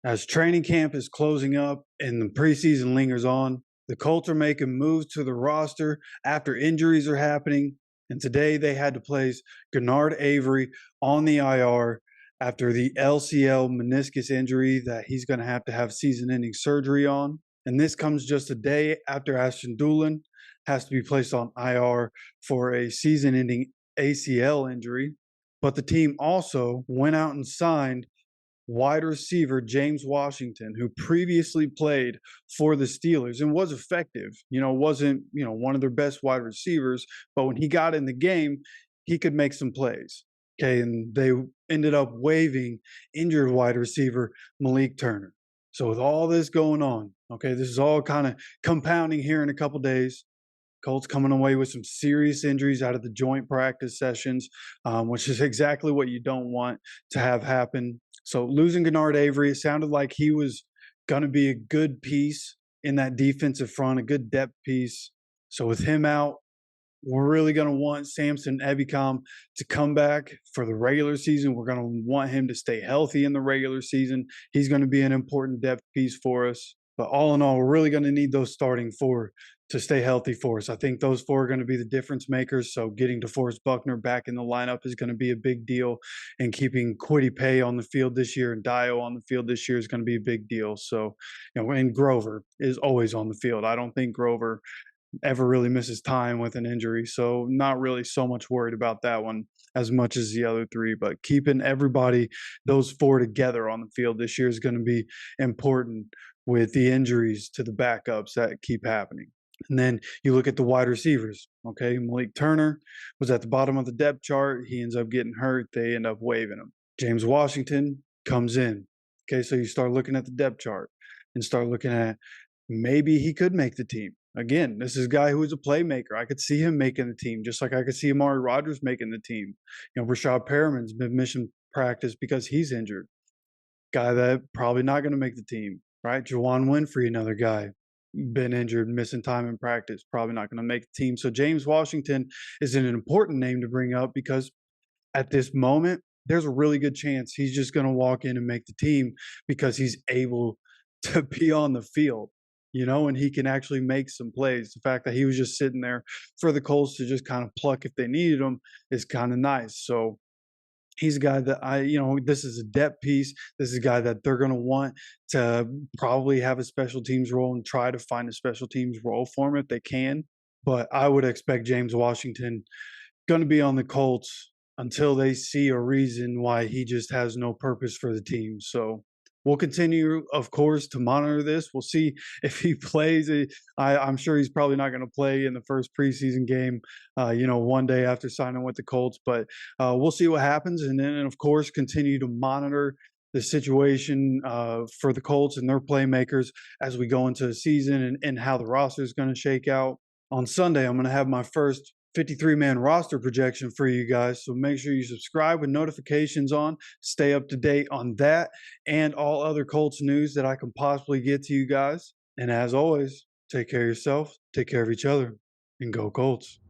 As training camp is closing up and the preseason lingers on, the Colts are making moves to the roster after injuries are happening. And today they had to place Gennard Avery on the IR after the LCL meniscus injury that he's going to have season ending surgery on. And this comes just a day after Ashton Doolin has to be placed on IR for a season ending ACL injury. But the team also went out and signed wide receiver James Washington, who previously played for the Steelers and was effective. Wasn't, one of their best wide receivers, but when he got in the game, he could make some plays. Okay. And they ended up waiving injured wide receiver Malik Turner. So with all this going on, okay, this is all kind of compounding here in a couple days. Colts coming away with some serious injuries out of the joint practice sessions, which is exactly what you don't want to have happen. So losing Gennard Avery, it sounded like he was going to be a good piece in that defensive front, a good depth piece. So with him out, we're really going to want Samson Ebicom to come back for the regular season. We're going to want him to stay healthy in the regular season. He's going to be an important depth piece for us. But all in all, we're really going to need those starting four to stay healthy for us. I think those four are going to be the difference makers. So getting DeForest Buckner back in the lineup is going to be a big deal. And keeping Kwity Paye on the field this year and Dio on the field this year is going to be a big deal. So, and Grover is always on the field. I don't think Grover ever really misses time with an injury. So not really so much worried about that one as much as the other three, but keeping everybody, those four together on the field this year is going to be important with the injuries to the backups that keep happening. And then you look at the wide receivers. Okay, Malik Turner was at the bottom of the depth chart. He ends up getting hurt. They end up waiving him. James Washington comes in. Okay, so you start looking at the depth chart and start looking at maybe he could make the team. Again, this is a guy who is a playmaker. I could see him making the team, just like I could see Amari Rodgers making the team. Rashad Perriman's been missing practice because he's injured. Guy that probably not going to make the team, right? Juwan Winfrey, another guy, been injured, missing time in practice, probably not going to make the team. So James Washington is an important name to bring up because at this moment, there's a really good chance he's just going to walk in and make the team because he's able to be on the field. And he can actually make some plays. The fact that he was just sitting there for the Colts to just kind of pluck if they needed him is kind of nice. So he's a guy that this is a depth piece. This is a guy that they're going to want to probably have a special teams role and try to find a special teams role for him if they can. But I would expect James Washington going to be on the Colts until they see a reason why he just has no purpose for the team. So we'll continue, of course, to monitor this. We'll see if he plays. I'm sure he's probably not going to play in the first preseason game, one day after signing with the Colts. But we'll see what happens. And then, of course, continue to monitor the situation for the Colts and their playmakers as we go into the season and how the roster is going to shake out. On Sunday, I'm going to have my first 53-man roster projection for you guys. So make sure you subscribe with notifications on, stay up to date on that and all other Colts news that I can possibly get to you guys. And as always, take care of yourself, take care of each other, and go Colts.